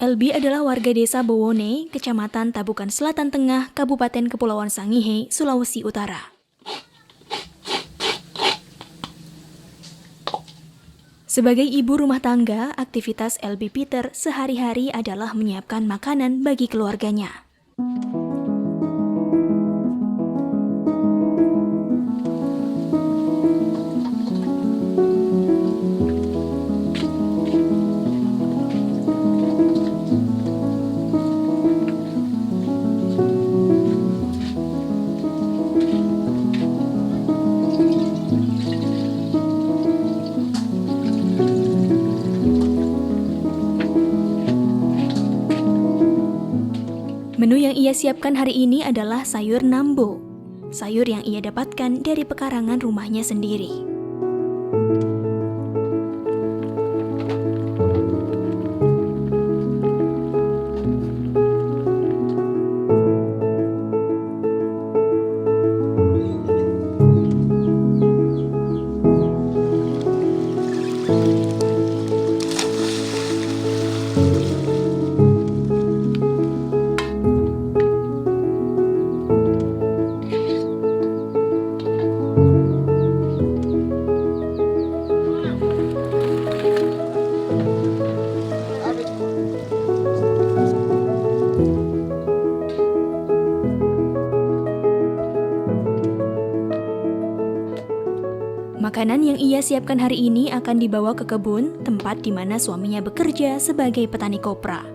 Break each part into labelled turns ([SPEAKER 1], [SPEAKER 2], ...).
[SPEAKER 1] Elbi adalah warga desa Bowone, Kecamatan Tabukan Selatan Tengah, Kabupaten Kepulauan Sangihe, Sulawesi Utara. Sebagai ibu rumah tangga, aktivitas Elbi Peter sehari-hari adalah menyiapkan makanan bagi keluarganya. Menu yang ia siapkan hari ini adalah sayur nambo, sayur yang ia dapatkan dari pekarangan rumahnya sendiri. Makanan yang ia siapkan hari ini akan dibawa ke kebun, tempat di mana suaminya bekerja sebagai petani kopra.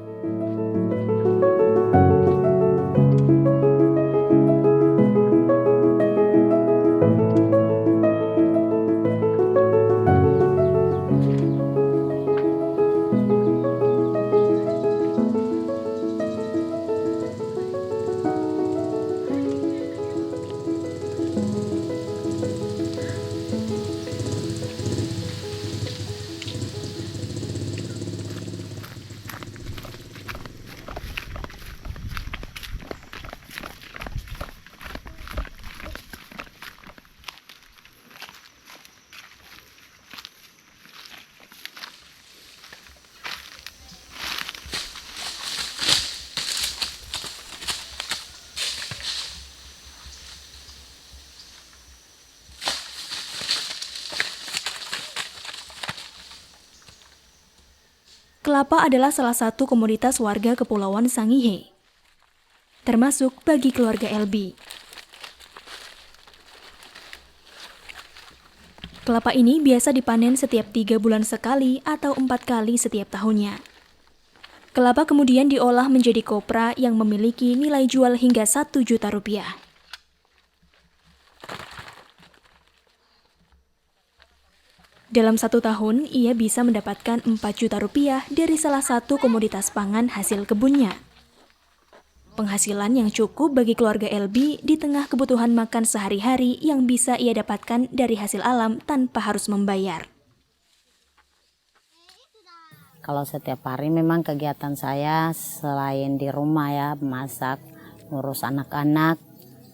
[SPEAKER 1] Kelapa adalah salah satu komoditas warga Kepulauan Sangihe, termasuk bagi keluarga Elbi. Kelapa ini biasa dipanen setiap 3 bulan sekali atau 4 kali setiap tahunnya. Kelapa kemudian diolah menjadi kopra yang memiliki nilai jual hingga 1 juta rupiah. Dalam 1 tahun, ia bisa mendapatkan 4 juta rupiah dari salah satu komoditas pangan hasil kebunnya. Penghasilan yang cukup bagi keluarga Elbi di tengah kebutuhan makan sehari-hari yang bisa ia dapatkan dari hasil alam tanpa harus membayar.
[SPEAKER 2] Kalau setiap hari memang kegiatan saya selain di rumah ya, masak, ngurus anak-anak,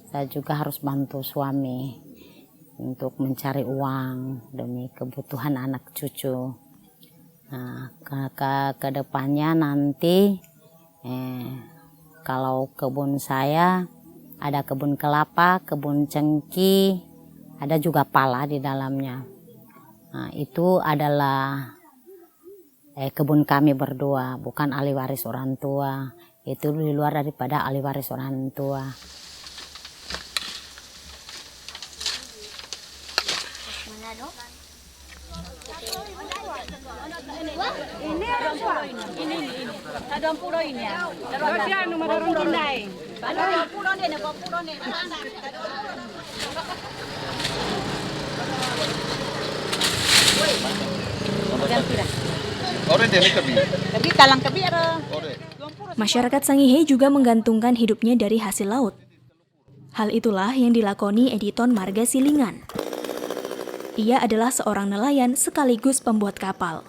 [SPEAKER 2] saya juga harus bantu suami untuk mencari uang demi kebutuhan anak cucu. Nah, ke depannya nanti kalau kebun saya ada kebun kelapa, kebun cengkeh, ada juga pala di dalamnya. Nah, itu adalah kebun kami berdua, bukan ahli waris orang tua. Itu di luar daripada ahli waris orang tua.
[SPEAKER 3] Ini ada 20 ini ya. Terus ya nomor orang tunai. Ada 20 nih, 20 nih.
[SPEAKER 1] Masyarakat Sangihe juga menggantungkan hidupnya dari hasil laut. Hal itulah yang dilakoni Editon Marga Silingan. Ia adalah seorang nelayan sekaligus pembuat kapal.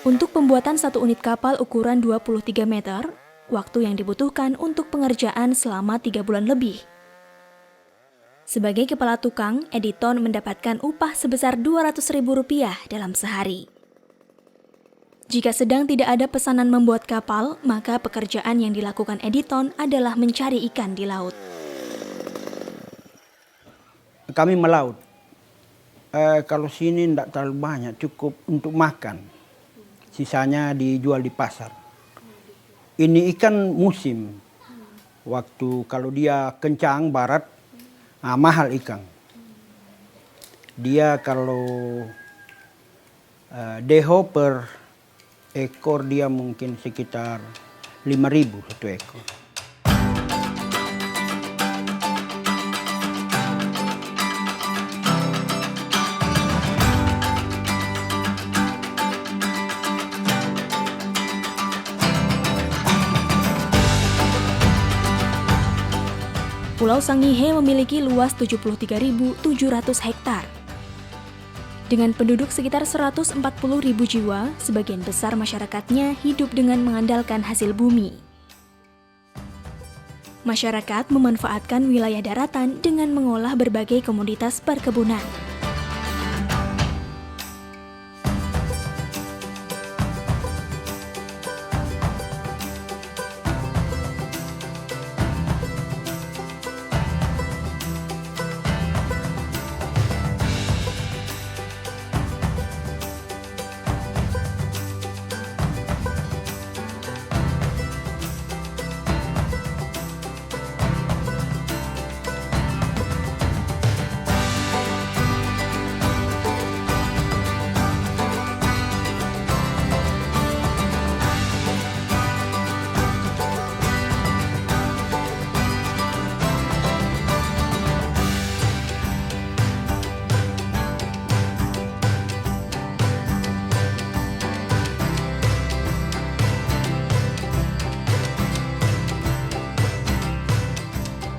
[SPEAKER 1] Untuk pembuatan 1 unit kapal ukuran 23 meter, waktu yang dibutuhkan untuk pengerjaan selama 3 bulan lebih. Sebagai kepala tukang, Editon mendapatkan upah sebesar Rp200.000 dalam sehari. Jika sedang tidak ada pesanan membuat kapal, maka pekerjaan yang dilakukan Editon adalah mencari ikan di laut.
[SPEAKER 4] Kami melaut. Kalau sini tidak terlalu banyak, cukup untuk makan. Sisanya dijual di pasar. Ini ikan musim. Waktu kalau dia kencang barat, mahal ikan. Dia kalau deho per ekor dia mungkin sekitar 5.000 satu ekor.
[SPEAKER 1] Pulau Sangihe memiliki luas 73.700 hektar. Dengan penduduk sekitar 140.000 jiwa, sebagian besar masyarakatnya hidup dengan mengandalkan hasil bumi. Masyarakat memanfaatkan wilayah daratan dengan mengolah berbagai komoditas perkebunan.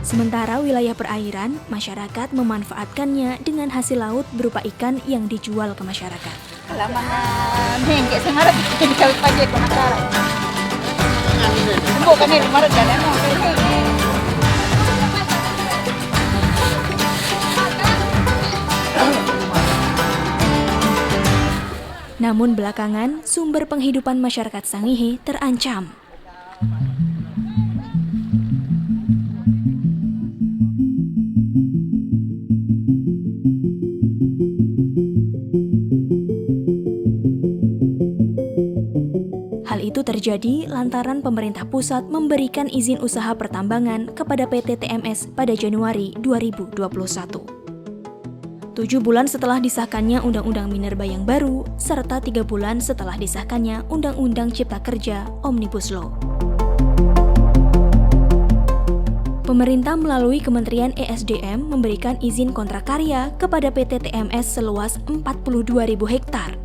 [SPEAKER 1] Sementara wilayah perairan, masyarakat memanfaatkannya dengan hasil laut berupa ikan yang dijual ke masyarakat. Namun belakangan, sumber penghidupan masyarakat Sangihe terancam. Hal itu terjadi lantaran pemerintah pusat memberikan izin usaha pertambangan kepada PT TMS pada Januari 2021. 7 bulan setelah disahkannya Undang-Undang Minerba yang baru, serta 3 bulan setelah disahkannya Undang-Undang Cipta Kerja Omnibus Law. Pemerintah melalui Kementerian ESDM memberikan izin kontrak karya kepada PT TMS seluas 42.000 hektar.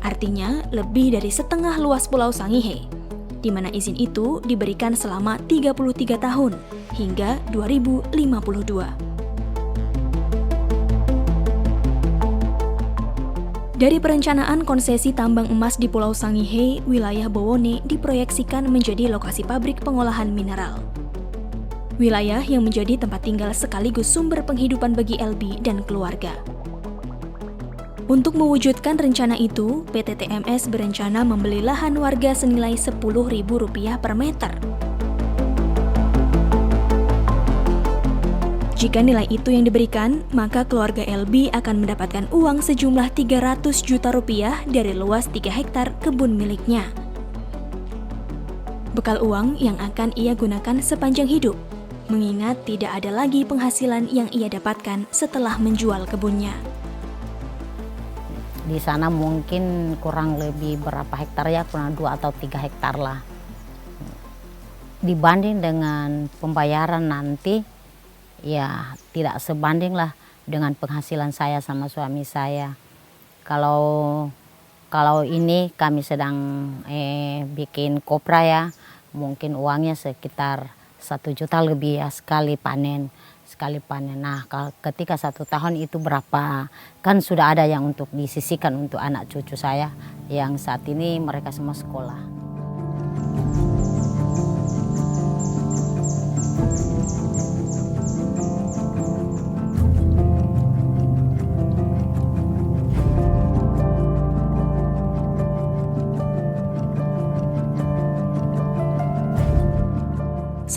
[SPEAKER 1] Artinya, lebih dari setengah luas Pulau Sangihe, di mana izin itu diberikan selama 33 tahun, hingga 2052. Dari perencanaan konsesi tambang emas di Pulau Sangihe, wilayah Bowone diproyeksikan menjadi lokasi pabrik pengolahan mineral. Wilayah yang menjadi tempat tinggal sekaligus sumber penghidupan bagi LB dan keluarga. Untuk mewujudkan rencana itu, PT TMS berencana membeli lahan warga senilai Rp10.000 per meter. Jika nilai itu yang diberikan, maka keluarga LB akan mendapatkan uang sejumlah Rp300 juta dari luas 3 hektar kebun miliknya. Bekal uang yang akan ia gunakan sepanjang hidup, mengingat tidak ada lagi penghasilan yang ia dapatkan setelah menjual kebunnya.
[SPEAKER 2] Di sana mungkin kurang lebih berapa hektar ya, kurang 2 atau 3 hektar lah. Dibanding dengan pembayaran nanti, ya tidak sebanding lah dengan penghasilan saya sama suami saya. Kalau ini kami sedang bikin kopra ya, mungkin uangnya sekitar 1 juta lebih ya sekali panen. Nah, ketika 1 tahun itu berapa, kan sudah ada yang untuk disisihkan untuk anak cucu saya yang saat ini mereka semua sekolah.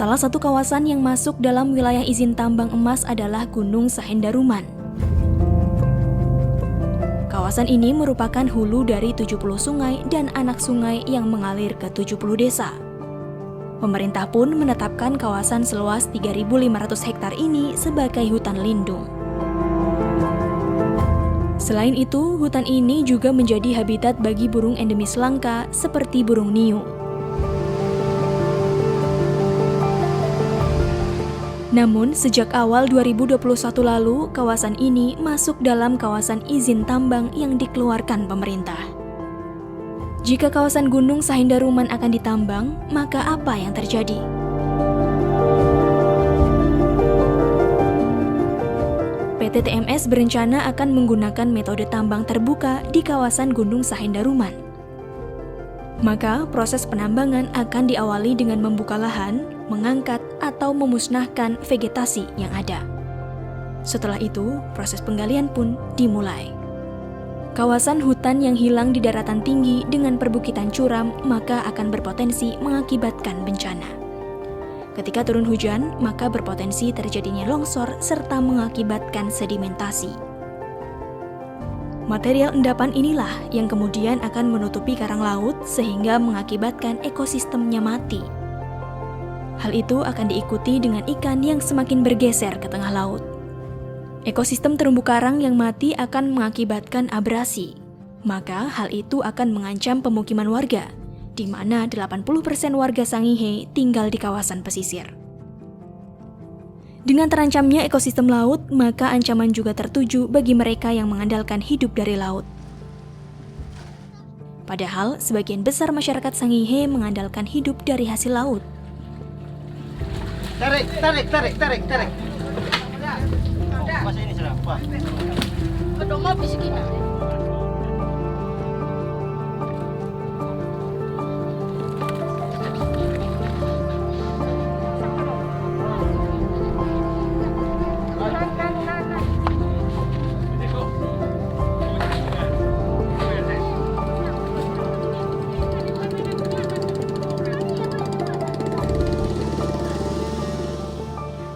[SPEAKER 1] Salah satu kawasan yang masuk dalam wilayah izin tambang emas adalah Gunung Sahendaruman. Kawasan ini merupakan hulu dari 70 sungai dan anak sungai yang mengalir ke 70 desa. Pemerintah pun menetapkan kawasan seluas 3.500 hektar ini sebagai hutan lindung. Selain itu, hutan ini juga menjadi habitat bagi burung endemis langka seperti burung niu. Namun, sejak awal 2021 lalu, kawasan ini masuk dalam kawasan izin tambang yang dikeluarkan pemerintah. Jika kawasan Gunung Sahendaruman akan ditambang, maka apa yang terjadi? PT TMS berencana akan menggunakan metode tambang terbuka di kawasan Gunung Sahendaruman. Maka, proses penambangan akan diawali dengan membuka lahan, mengangkat, atau memusnahkan vegetasi yang ada. Setelah itu, proses penggalian pun dimulai. Kawasan hutan yang hilang di daratan tinggi dengan perbukitan curam maka akan berpotensi mengakibatkan bencana. Ketika turun hujan, maka berpotensi terjadinya longsor serta mengakibatkan sedimentasi. Material endapan inilah yang kemudian akan menutupi karang laut sehingga mengakibatkan ekosistemnya mati. Hal itu akan diikuti dengan ikan yang semakin bergeser ke tengah laut. Ekosistem terumbu karang yang mati akan mengakibatkan abrasi. Maka hal itu akan mengancam pemukiman warga, di mana 80% warga Sangihe tinggal di kawasan pesisir. Dengan terancamnya ekosistem laut, maka ancaman juga tertuju bagi mereka yang mengandalkan hidup dari laut. Padahal, sebagian besar masyarakat Sangihe mengandalkan hidup dari hasil laut.
[SPEAKER 4] Tarik. Masa ini sudah apa?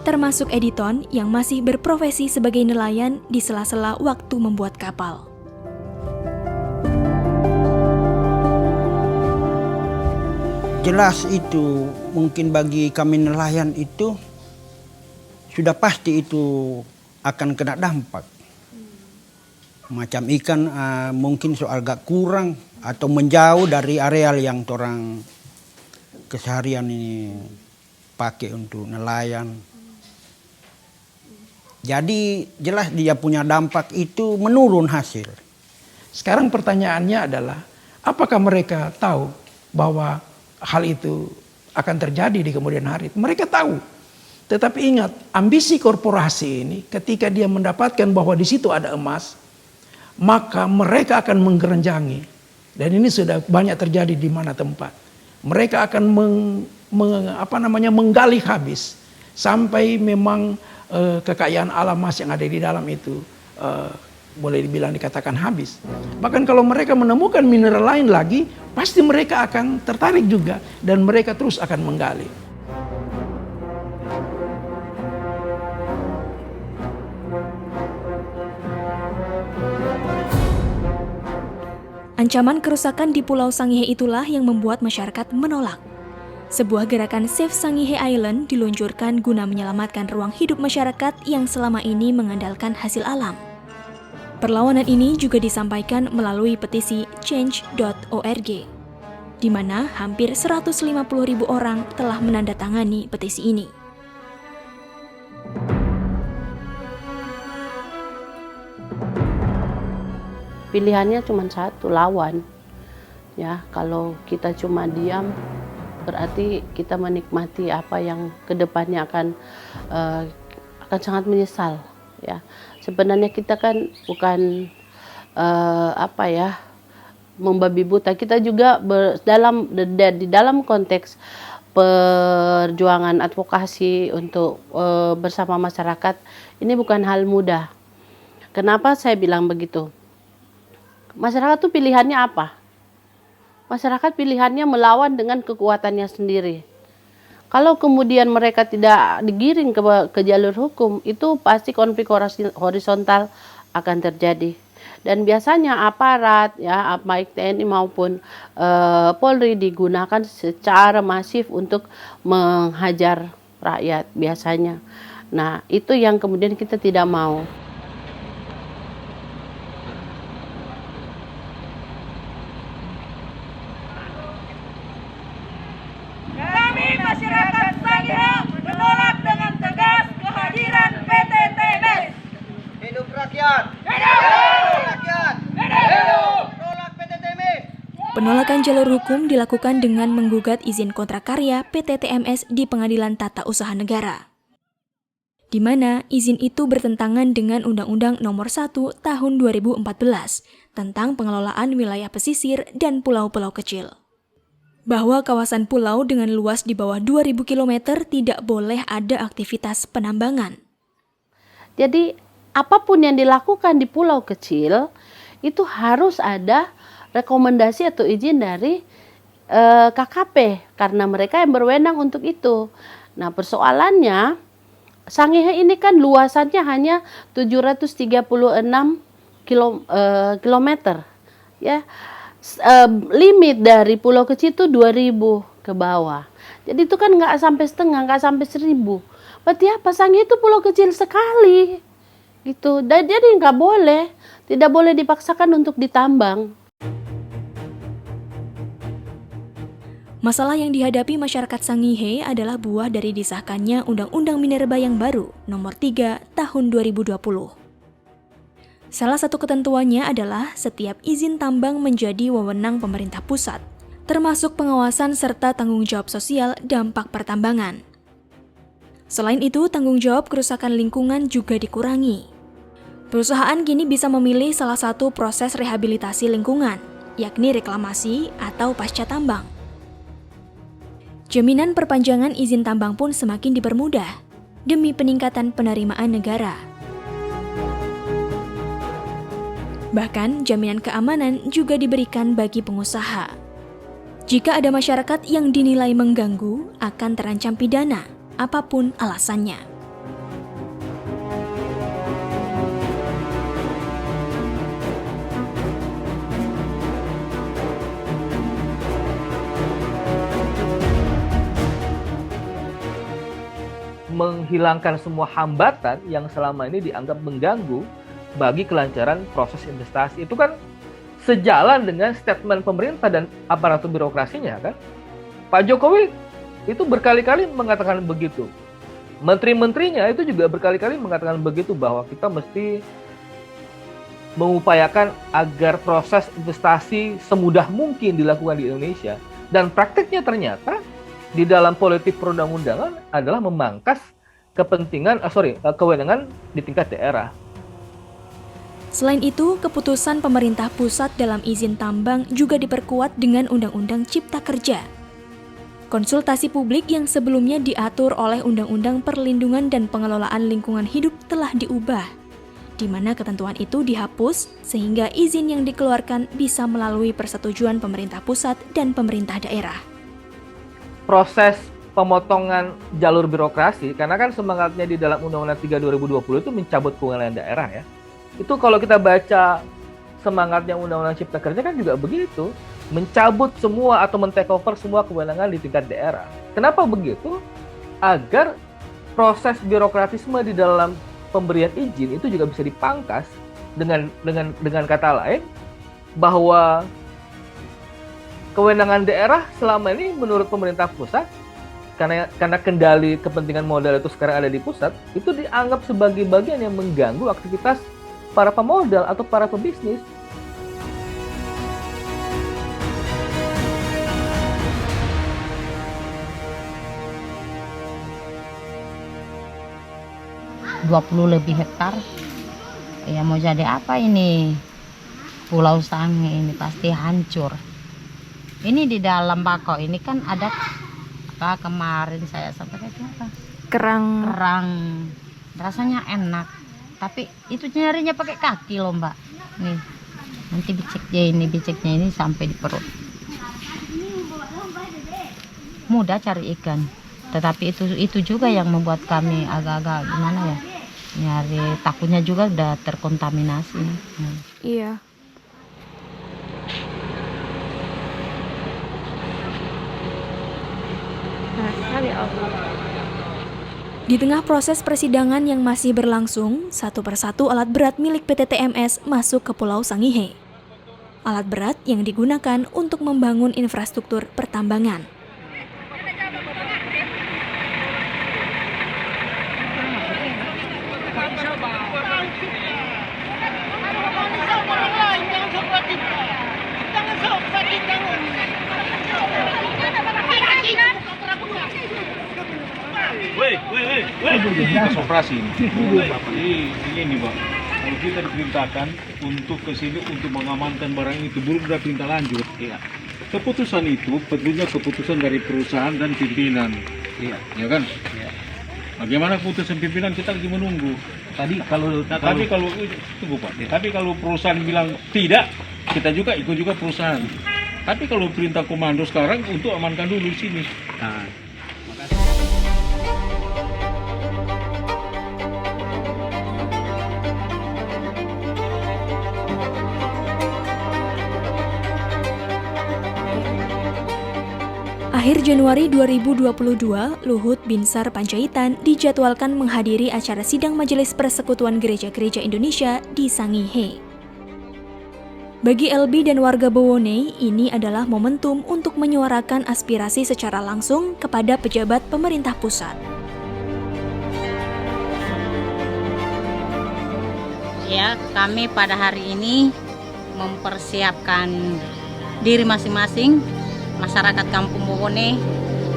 [SPEAKER 1] Termasuk Editon yang masih berprofesi sebagai nelayan di sela-sela waktu membuat kapal.
[SPEAKER 4] Jelas itu mungkin bagi kami nelayan itu sudah pasti itu akan kena dampak. Macam ikan mungkin soal agak kurang atau menjauh dari areal yang orang keseharian ini pakai untuk nelayan. Jadi jelas dia punya dampak itu menurun hasil.
[SPEAKER 5] Sekarang pertanyaannya adalah, apakah mereka tahu bahwa hal itu akan terjadi di kemudian hari? Mereka tahu. Tetapi ingat, ambisi korporasi ini ketika dia mendapatkan bahwa di situ ada emas, maka mereka akan menggerenjangi. Dan ini sudah banyak terjadi di mana tempat. Mereka akan menggali habis sampai memang kekayaan alam emas yang ada di dalam itu boleh dibilang dikatakan habis. Bahkan kalau mereka menemukan mineral lain lagi, pasti mereka akan tertarik juga dan mereka terus akan menggali.
[SPEAKER 1] Ancaman kerusakan di Pulau Sangihe itulah yang membuat masyarakat menolak. Sebuah gerakan Save Sangihe Island diluncurkan guna menyelamatkan ruang hidup masyarakat yang selama ini mengandalkan hasil alam. Perlawanan ini juga disampaikan melalui petisi change.org, di mana hampir 150.000 orang telah menandatangani petisi ini.
[SPEAKER 6] Pilihannya cuma satu, lawan. Ya, kalau kita cuma diam, berarti kita menikmati apa yang kedepannya akan sangat menyesal. Ya, sebenarnya kita kan bukan membabi buta. Kita juga di dalam konteks perjuangan advokasi untuk bersama masyarakat ini bukan hal mudah. Kenapa saya bilang begitu? Masyarakat tuh pilihannya apa? Masyarakat pilihannya melawan dengan kekuatannya sendiri. Kalau kemudian mereka tidak digiring ke jalur hukum, itu pasti konflik horizontal akan terjadi. Dan biasanya aparat, ya, baik TNI maupun Polri digunakan secara masif untuk menghajar rakyat biasanya. Nah, itu yang kemudian kita tidak mau.
[SPEAKER 3] Kami masyarakat Sangihe menolak dengan tegas kehadiran PT TBS.
[SPEAKER 7] Hidup rakyat! Hidup rakyat! Hidup! Tolak PT TBS!
[SPEAKER 1] Penolakan jalur hukum dilakukan dengan menggugat izin kontrak karya PT TMS di Pengadilan Tata Usaha Negara, di mana izin itu bertentangan dengan Undang-Undang Nomor 1 Tahun 2014 tentang pengelolaan wilayah pesisir dan pulau-pulau kecil. Bahwa kawasan pulau dengan luas di bawah 2.000 km tidak boleh ada aktivitas penambangan.
[SPEAKER 6] Jadi apapun yang dilakukan di pulau kecil itu harus ada rekomendasi atau izin dari KKP karena mereka yang berwenang untuk itu. Nah, persoalannya Sangihe ini kan luasannya hanya 736 kilometer, ya. Limit dari pulau kecil itu 2.000 ke bawah. Jadi itu kan nggak sampai setengah, nggak sampai 1.000. Berarti apa? Sangihe itu pulau kecil sekali, gitu. Dan jadi nggak boleh, tidak boleh dipaksakan untuk ditambang.
[SPEAKER 1] Masalah yang dihadapi masyarakat Sangihe adalah buah dari disahkannya Undang-Undang Minerba yang baru, Nomor 3 Tahun 2020. Salah satu ketentuannya adalah setiap izin tambang menjadi wewenang pemerintah pusat, termasuk pengawasan serta tanggung jawab sosial dampak pertambangan. Selain itu, tanggung jawab kerusakan lingkungan juga dikurangi. Perusahaan kini bisa memilih salah satu proses rehabilitasi lingkungan, yakni reklamasi atau pasca tambang. Jaminan perpanjangan izin tambang pun semakin dipermudah demi peningkatan penerimaan negara. Bahkan, jaminan keamanan juga diberikan bagi pengusaha. Jika ada masyarakat yang dinilai mengganggu, akan terancam pidana, apapun alasannya.
[SPEAKER 8] Menghilangkan semua hambatan yang selama ini dianggap mengganggu bagi kelancaran proses investasi. Itu kan sejalan dengan statement pemerintah dan aparatur birokrasinya kan. Pak Jokowi itu berkali-kali mengatakan begitu. Menteri-menterinya itu juga berkali-kali mengatakan begitu, bahwa kita mesti mengupayakan agar proses investasi semudah mungkin dilakukan di Indonesia. Dan praktiknya ternyata di dalam politik perundang-undangan adalah memangkas kewenangan di tingkat daerah.
[SPEAKER 1] Selain itu, keputusan pemerintah pusat dalam izin tambang juga diperkuat dengan Undang-Undang Cipta Kerja. Konsultasi publik yang sebelumnya diatur oleh Undang-Undang Perlindungan dan Pengelolaan Lingkungan Hidup telah diubah, di mana ketentuan itu dihapus sehingga izin yang dikeluarkan bisa melalui persetujuan pemerintah pusat dan pemerintah daerah.
[SPEAKER 8] Proses pemotongan jalur birokrasi, karena kan semangatnya di dalam Undang-Undang 3 2020 itu mencabut kewenangan daerah ya. Itu kalau kita baca semangatnya Undang-Undang Cipta Kerja kan juga begitu, mencabut semua atau men-take over semua kewenangan di tingkat daerah. Kenapa begitu? Agar proses birokratisme di dalam pemberian izin itu juga bisa dipangkas, dengan kata lain bahwa kewenangan daerah selama ini menurut pemerintah pusat, karena kendali kepentingan modal itu sekarang ada di pusat, itu dianggap sebagai bagian yang mengganggu aktivitas para pemodal atau para pebisnis.
[SPEAKER 2] lebih hektar. Ya mau jadi apa ini? Pulau Sangihe ini pasti hancur. Ini di dalam bako ini kan ada apa kemarin saya sampaikan apa? Kerang. Rasanya enak. Tapi itu nyarinya pakai kaki loh mbak. Nih, nanti biceknya ini sampai di perut. Mudah cari ikan. Tetapi itu juga yang membuat kami agak-agak gimana ya, nyari takutnya juga udah terkontaminasi.
[SPEAKER 1] Iya. Di tengah proses persidangan yang masih berlangsung, satu persatu alat berat milik PT TMS masuk ke Pulau Sangihe. Alat berat yang digunakan untuk membangun infrastruktur pertambangan.
[SPEAKER 9] Operasi ini Pak, kalau kita diperintahkan untuk ke sini untuk mengamankan barang itu belum ada perintah lanjut. Ya. Keputusan itu tentunya keputusan dari perusahaan dan pimpinan. Iya, ya kan? Ya. Bagaimana keputusan pimpinan kita lagi menunggu. Tapi kalau tunggu Pak. Ya. Tapi kalau perusahaan bilang tidak, kita juga ikut juga perusahaan. Tapi kalau perintah komando sekarang untuk amankan dulu di sini. Nah,
[SPEAKER 1] Akhir Januari 2022, Luhut Binsar Panjaitan dijadwalkan menghadiri acara sidang Majelis Persekutuan Gereja-Gereja Indonesia di Sangihe. Bagi LB dan warga Bowone, ini adalah momentum untuk menyuarakan aspirasi secara langsung kepada pejabat pemerintah pusat.
[SPEAKER 2] Ya, kami pada hari ini mempersiapkan diri masing-masing. Masyarakat Kampung Bowone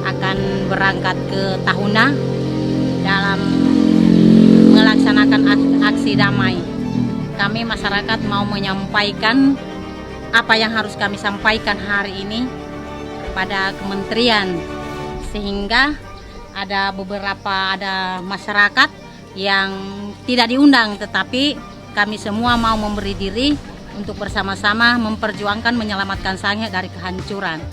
[SPEAKER 2] akan berangkat ke Tahuna dalam melaksanakan aksi damai. Kami masyarakat mau menyampaikan apa yang harus kami sampaikan hari ini kepada kementerian, sehingga ada masyarakat yang tidak diundang, tetapi kami semua mau memberi diri untuk bersama-sama memperjuangkan menyelamatkan Sangihe dari kehancuran.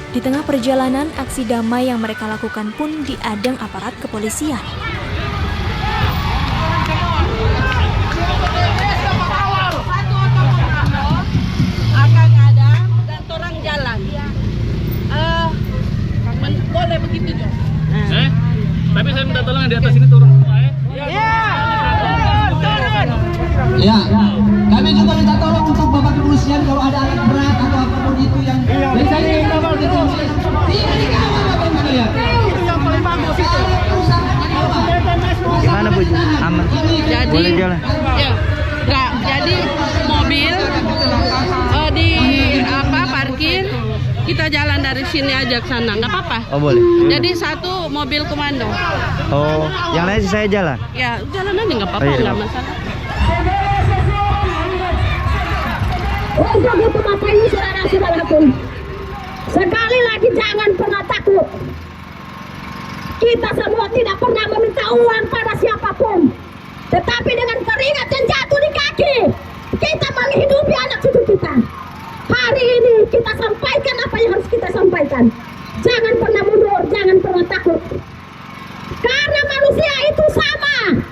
[SPEAKER 1] Di tengah perjalanan, aksi damai yang mereka lakukan pun diadang aparat kepolisian.
[SPEAKER 6] Akan ada dan orang jalan. Boleh begitu juga.
[SPEAKER 8] Tapi saya minta tolong di atas ini turun semua ya.
[SPEAKER 7] Ya, kami juga minta tolong untuk Bapak Kepolisian kalau ada alat berat atau apapun itu yang tidak dikawal Bapak sekalian. Itu yang paling bagus itu.
[SPEAKER 10] Gimana Bu? Aman?
[SPEAKER 6] Jadi,
[SPEAKER 10] boleh jalan?
[SPEAKER 6] Ya, enggak. Jadi mobil parkir, kita jalan dari sini aja ke sana, nggak apa-apa.
[SPEAKER 10] Oh boleh.
[SPEAKER 6] Jadi satu mobil komando.
[SPEAKER 10] Oh, yang lain saya jalan?
[SPEAKER 6] Ya, jalan aja nggak apa-apa, nggak masalah.
[SPEAKER 3] Untuk itu Bapak Ibu saudara-saudaraku, sekali lagi jangan pernah takut. Kita semua tidak pernah meminta uang pada siapapun, tetapi dengan keringat yang jatuh di kaki, kita menghidupi anak cucu kita. Hari ini kita sampaikan apa yang harus kita sampaikan. Jangan pernah mundur, jangan pernah takut. Karena manusia itu sama,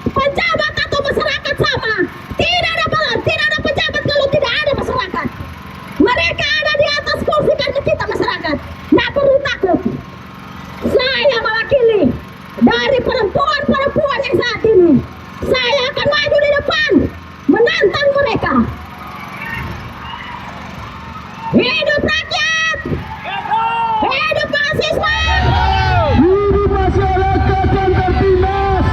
[SPEAKER 3] pejabat atau masyarakat sama. Tidak ada pejabat kalau tidak ada masyarakat. Mereka ada di atas kursi karena kita masyarakat. Tidak perlu takut. Saya mewakili dari perempuan-perempuan yang saat ini. Saya akan maju di depan menantang mereka. Hidup rakyat! Hidup mahasiswa!
[SPEAKER 7] Hidup masyarakat yang tertindas.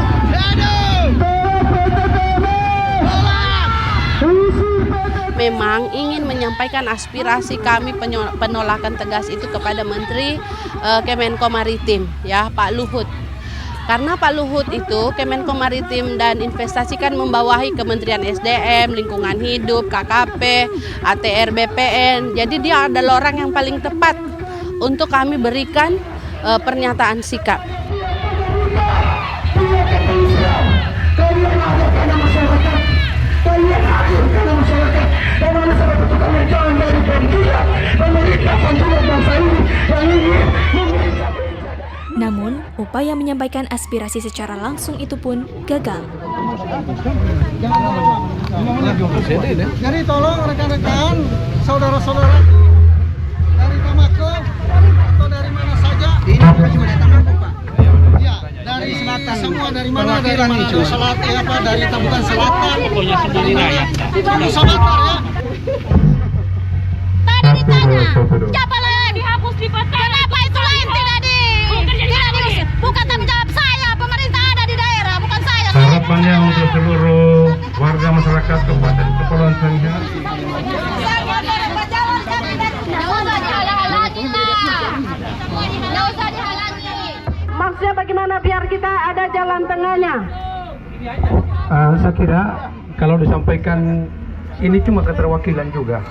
[SPEAKER 6] Memang ingin menyampaikan aspirasi kami penolakan tegas itu kepada Menteri Kemenko Maritim, ya Pak Luhut. Karena Pak Luhut itu Kemenko Maritim dan Investasi kan membawahi Kementerian SDM, Lingkungan Hidup, KKP, ATR, BPN. Jadi dia adalah orang yang paling tepat untuk kami berikan pernyataan sikap.
[SPEAKER 1] Namun, upaya menyampaikan aspirasi secara langsung itu pun gagal.
[SPEAKER 11] Jadi tolong rekan-rekan, saudara-saudara dari Bamako atau dari mana saja. Ini cuma datang Pak. Ya, dari selatan. Semua dari mana? Dari selatan apa? Dari Tabukan Selatan. Pokoknya semua wilayah. Nusa Batar ya.
[SPEAKER 3] Tadi ditanya, siapa lain dihapus di peta? Kenapa itu lain tidak di? Bukan tanggung jawab saya, pemerintah ada di daerah, bukan saya.
[SPEAKER 12] Harapannya untuk seluruh warga masyarakat Kabupaten Kepulauan Sangihe.
[SPEAKER 6] Maksudnya bagaimana biar kita ada jalan tengahnya?
[SPEAKER 12] Saya kira kalau disampaikan ini cuma keterwakilan juga.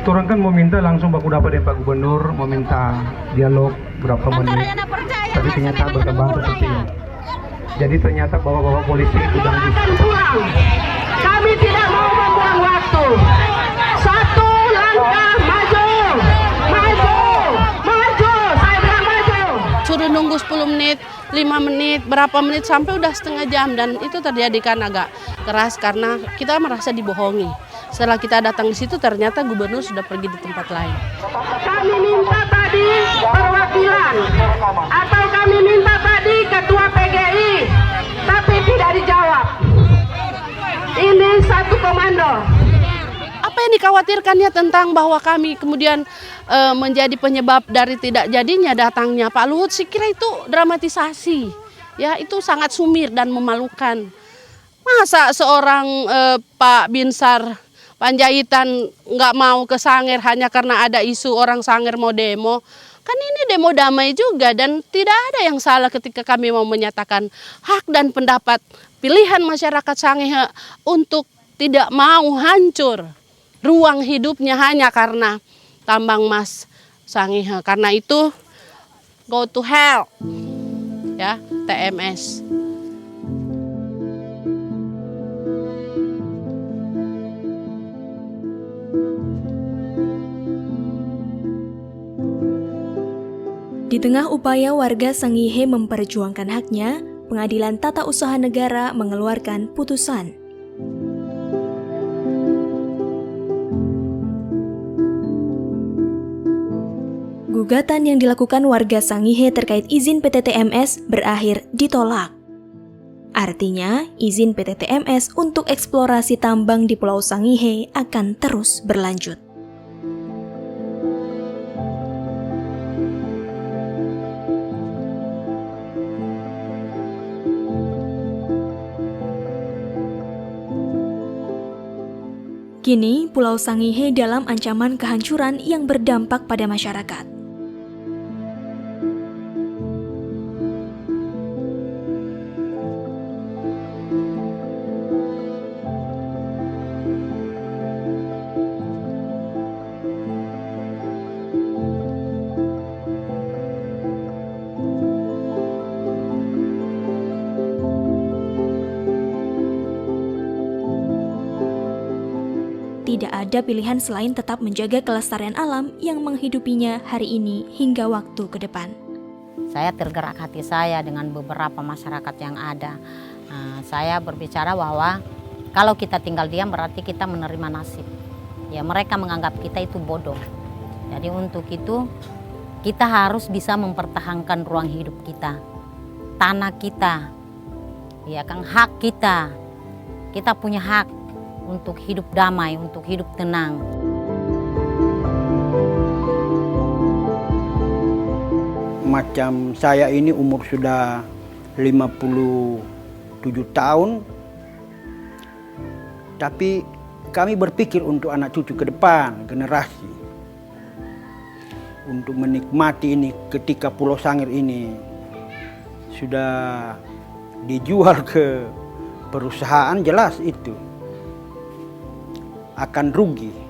[SPEAKER 12] Orang kan mau minta langsung baku dapat dengan Pak Gubernur, meminta dialog berapa menit. Tapi ternyata berkembang seperti ini. Jadi ternyata bapak-bapak polisi itu dan
[SPEAKER 6] Kami tidak mau membuang waktu. Satu langkah maju, maju, maju. Saya bilang maju. Suruh nunggu 10 menit, 5 menit, berapa menit sampai udah setengah jam dan itu terjadi kan agak keras karena kita merasa dibohongi. Setelah kita datang di situ ternyata gubernur sudah pergi di tempat lain. Kami minta tadi perwakilan atau kami minta tadi ketua PGI, tapi tidak dijawab. Ini satu komando. Apa yang dikhawatirkannya tentang bahwa kami kemudian menjadi penyebab dari tidak jadinya datangnya Pak Luhut, saya kira itu dramatisasi. Ya, itu sangat sumir dan memalukan. Masa seorang Pak Binsar Panjaitan nggak mau ke Sangir hanya karena ada isu orang Sangir mau demo. Kan ini demo damai juga dan tidak ada yang salah ketika kami mau menyatakan hak dan pendapat pilihan masyarakat Sangihe untuk tidak mau hancur ruang hidupnya hanya karena tambang emas Sangihe. Karena itu go to hell ya TMS.
[SPEAKER 1] Di tengah upaya warga Sangihe memperjuangkan haknya, Pengadilan Tata Usaha Negara mengeluarkan putusan. Gugatan yang dilakukan warga Sangihe terkait izin PT TMS berakhir ditolak. Artinya, izin PT TMS untuk eksplorasi tambang di Pulau Sangihe akan terus berlanjut. Kini, Pulau Sangihe dalam ancaman kehancuran yang berdampak pada masyarakat. Tidak ada pilihan selain tetap menjaga kelestarian alam yang menghidupinya hari ini hingga waktu ke depan.
[SPEAKER 2] Saya tergerak hati saya dengan beberapa masyarakat yang ada. Saya berbicara bahwa kalau kita tinggal diam berarti kita menerima nasib. Ya, mereka menganggap kita itu bodoh. Jadi untuk itu kita harus bisa mempertahankan ruang hidup kita, tanah kita, ya kan, hak kita. Kita punya hak untuk hidup damai, untuk hidup tenang.
[SPEAKER 4] Macam saya ini umur sudah 57 tahun, tapi kami berpikir untuk anak cucu ke depan, generasi. Untuk menikmati ini ketika Pulau Sangir ini sudah dijual ke perusahaan, jelas itu akan rugi.